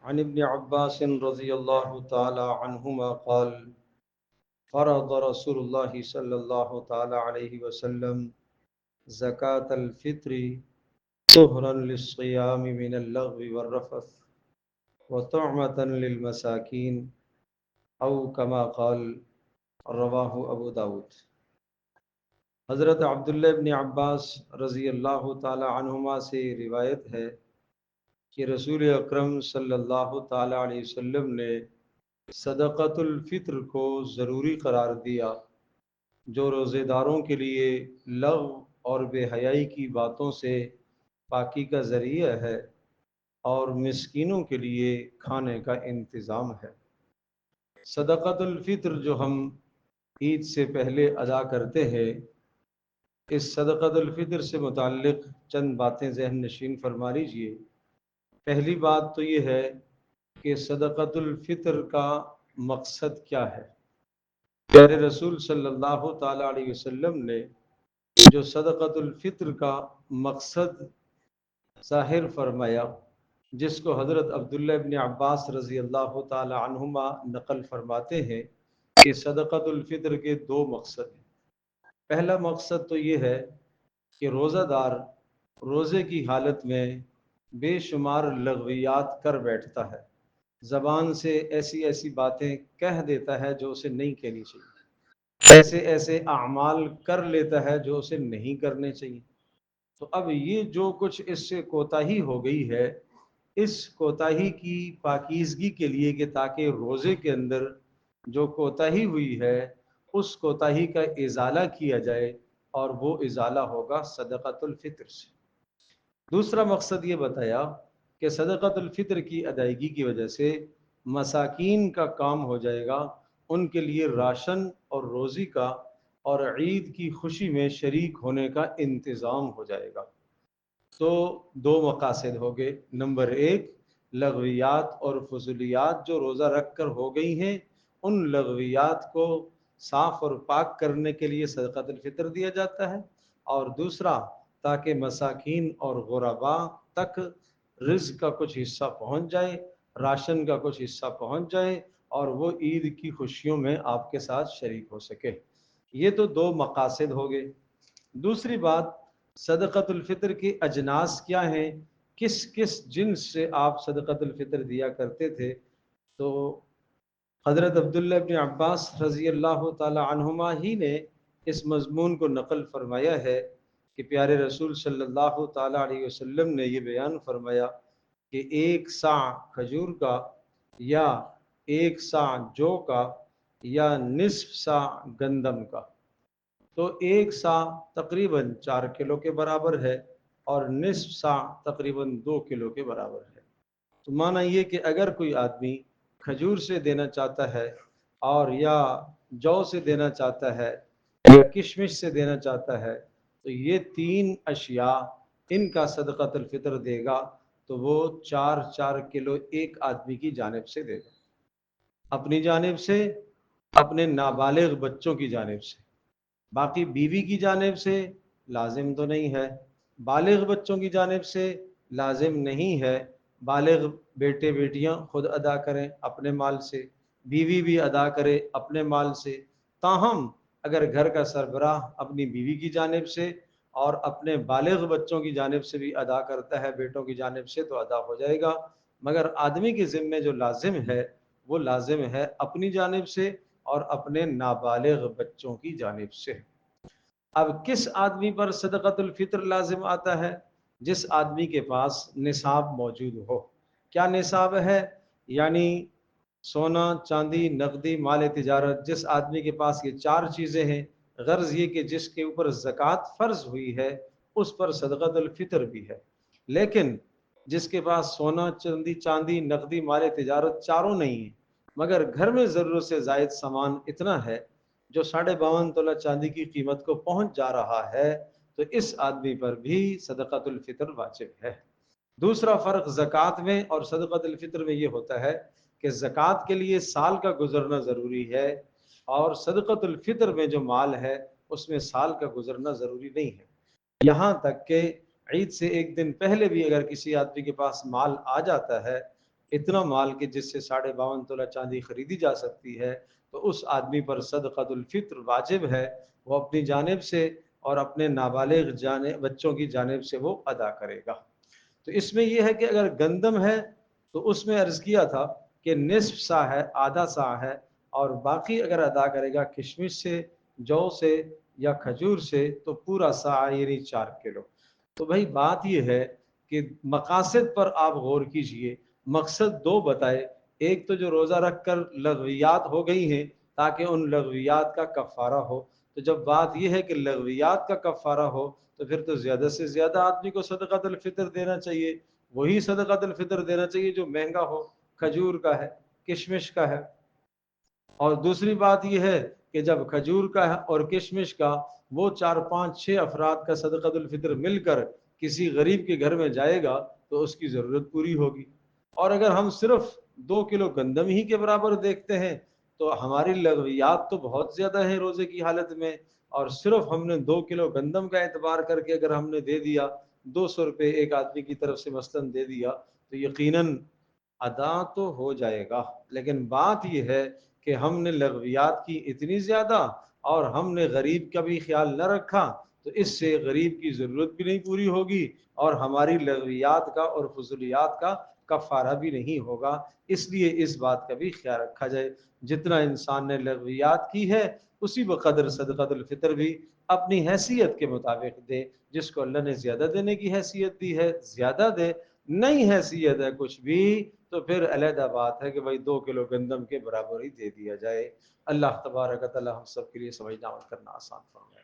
عن ابن عباس رضی اللہ تعالی عنہما قال فرض رسول اللہ صلی اللہ تعالی علیہ وسلم زکاة الفطر طہرا للصیام من اللغو والرفث وطعمة للمساکین او کما قال رواہ ابو داود۔ حضرت عبداللہ ابن عباس رضی اللہ تعالی عنہما سے روایت ہے کہ رسول اکرم صلی اللہ تعالی علیہ وسلم نے صدقۃ الفطر کو ضروری قرار دیا جو روزے داروں کے لیے لغو اور بے حیائی کی باتوں سے پاکی کا ذریعہ ہے اور مسکینوں کے لیے کھانے کا انتظام ہے۔ صدقۃ الفطر جو ہم عید سے پہلے ادا کرتے ہیں، اس صدقۃ الفطر سے متعلق چند باتیں ذہن نشین فرما لیجیے۔ پہلی بات تو یہ ہے کہ صدقۃ الفطر کا مقصد کیا ہے۔ پیارے رسول صلی اللہ تعالی علیہ وسلم نے جو صدقۃ الفطر کا مقصد ظاہر فرمایا، جس کو حضرت عبداللہ ابن عباس رضی اللہ تعالی عنہما نقل فرماتے ہیں کہ صدقۃ الفطر کے دو مقصد ہیں۔ پہلا مقصد تو یہ ہے کہ روزہ دار روزے کی حالت میں بے شمار لغویات کر بیٹھتا ہے، زبان سے ایسی ایسی باتیں کہہ دیتا ہے جو اسے نہیں کہنی چاہیے، ایسے ایسے اعمال کر لیتا ہے جو اسے نہیں کرنے چاہیے۔ تو اب یہ جو کچھ اس سے کوتاہی ہو گئی ہے، اس کوتاہی کی پاکیزگی کے لیے کہ تاکہ روزے کے اندر جو کوتاہی ہوئی ہے اس کوتاہی کا ازالہ کیا جائے، اور وہ ازالہ ہوگا صدقۃ الفطر سے۔ دوسرا مقصد یہ بتایا کہ صدقۃ الفطر کی ادائیگی کی وجہ سے مساکین کا کام ہو جائے گا، ان کے لیے راشن اور روزی کا اور عید کی خوشی میں شریک ہونے کا انتظام ہو جائے گا۔ تو دو مقاصد ہو گئے۔ نمبر ایک، لغویات اور فضولیات جو روزہ رکھ کر ہو گئی ہیں، ان لغویات کو صاف اور پاک کرنے کے لیے صدقۃ الفطر دیا جاتا ہے، اور دوسرا تاکہ مساکین اور غرباء تک رزق کا کچھ حصہ پہنچ جائے، راشن کا کچھ حصہ پہنچ جائے، اور وہ عید کی خوشیوں میں آپ کے ساتھ شریک ہو سکے۔ یہ تو دو مقاصد ہو گئے۔ دوسری بات، صدقۃ الفطر کے اجناس کیا ہیں، کس کس جنس سے آپ صدقۃ الفطر دیا کرتے تھے۔ تو حضرت عبداللہ ابن عباس رضی اللہ تعالی عنہما ہی نے اس مضمون کو نقل فرمایا ہے کہ پیارے رسول صلی اللہ تعالی علیہ وسلم نے یہ بیان فرمایا کہ ایک صاع کھجور کا، یا ایک صاع جو کا، یا نصف صاع گندم کا، تو ایک صاع تقریباً 4 کلو کے برابر ہے، اور نصف صاع تقریباً 2 کلو کے برابر ہے۔ تو معنی یہ کہ اگر کوئی آدمی کھجور سے دینا چاہتا ہے، اور یا جو سے دینا چاہتا ہے، یا کشمش سے دینا چاہتا ہے، تو یہ تین اشیاء ان کا صدقۃ الفطر دے گا تو وہ 4 4 کلو ایک آدمی کی جانب سے دے گا، اپنی جانب سے، اپنے نابالغ بچوں کی جانب سے۔ باقی بیوی کی جانب سے لازم تو نہیں ہے، بالغ بچوں کی جانب سے لازم نہیں ہے، بالغ بیٹے بیٹیاں خود ادا کریں اپنے مال سے، بیوی بھی ادا کرے اپنے مال سے۔ تاہم اگر گھر کا سربراہ اپنی بیوی کی جانب سے اور اپنے بالغ بچوں کی جانب سے بھی ادا کرتا ہے، بیٹوں کی جانب سے، تو ادا ہو جائے گا۔ مگر آدمی کے ذمے جو لازم ہے وہ لازم ہے اپنی جانب سے اور اپنے نابالغ بچوں کی جانب سے۔ اب کس آدمی پر صدقۃ الفطر لازم آتا ہے؟ جس آدمی کے پاس نصاب موجود ہو۔ کیا نصاب ہے؟ یعنی سونا، چاندی، نقدی، مال تجارت۔ جس آدمی کے پاس یہ 4 چیزیں ہیں، غرض یہ کہ جس کے اوپر زکوٰۃ فرض ہوئی ہے اس پر صدقۃ الفطر بھی ہے۔ لیکن جس کے پاس سونا، چاندی، نقدی، مال تجارت چاروں نہیں ہیں، مگر گھر میں ضرورت سے زائد سامان اتنا ہے جو 52.5 تولہ چاندی کی قیمت کو پہنچ جا رہا ہے، تو اس آدمی پر بھی صدقۃ الفطر واجب ہے۔ دوسرا فرق زکوٰۃ میں اور صدقۃ الفطر میں یہ ہوتا ہے کہ زکوٰۃ کے لیے سال کا گزرنا ضروری ہے، اور صدقۃ الفطر میں جو مال ہے اس میں سال کا گزرنا ضروری نہیں ہے۔ یہاں تک کہ عید سے ایک دن پہلے بھی اگر کسی آدمی کے پاس مال آ جاتا ہے اتنا مال کہ جس سے 52.5 تولہ چاندی خریدی جا سکتی ہے، تو اس آدمی پر صدقۃ الفطر واجب ہے، وہ اپنی جانب سے اور اپنے نابالغ بچوں کی جانب سے وہ ادا کرے گا۔ تو اس میں یہ ہے کہ اگر گندم ہے تو اس میں عرض کیا تھا کہ نصف سا ہے، آدھا سا ہے، اور باقی اگر ادا کرے گا کشمش سے، جو سے یا کھجور سے تو پورا سا یعنی 4 کلو۔ تو بھائی بات یہ ہے کہ مقاصد پر آپ غور کیجئے، مقصد دو بتائے، ایک تو جو روزہ رکھ کر لغویات ہو گئی ہیں تاکہ ان لغویات کا کفارہ ہو، تو جب بات یہ ہے کہ لغویات کا کفارہ ہو تو پھر تو زیادہ سے زیادہ آدمی کو صدقۃ الفطر دینا چاہیے، وہی صدقۃ الفطر دینا چاہیے جو مہنگا ہو، کھجور کا ہے، کشمش کا ہے۔ اور دوسری بات یہ ہے کہ جب کھجور کا اور کشمش کا وہ 4 5 6 افراد کا صدقۃ الفطر مل کر کسی غریب کے گھر میں جائے گا تو اس کی ضرورت پوری ہوگی۔ اور اگر ہم صرف 2 کلو گندم ہی کے برابر دیکھتے ہیں تو ہماری لغویات تو بہت زیادہ ہیں روزے کی حالت میں، اور صرف ہم نے 2 کلو گندم کا اعتبار کر کے اگر ہم نے دے دیا 200 روپے ایک آدمی کی طرف سے مثلاً دے دیا تو یقیناً ادا تو ہو جائے گا، لیکن بات یہ ہے کہ ہم نے لغویات کی اتنی زیادہ اور ہم نے غریب کا بھی خیال نہ رکھا تو اس سے غریب کی ضرورت بھی نہیں پوری ہوگی اور ہماری لغویات کا اور فضولیات کا کفارہ بھی نہیں ہوگا۔ اس لیے اس بات کا بھی خیال رکھا جائے، جتنا انسان نے لغویات کی ہے اسی بقدر صدقۃ الفطر بھی اپنی حیثیت کے مطابق دے، جس کو اللہ نے زیادہ دینے کی حیثیت دی ہے زیادہ دے، نہیں حیثیت ہے کچھ بھی تو پھر علیحدہ بات ہے کہ بھائی 2 کلو گندم کے برابر ہی دے دیا جائے۔ اللہ تبارک و تعالی ہم سب کے لیے سمجھنا اور کرنا آسان فرمائے۔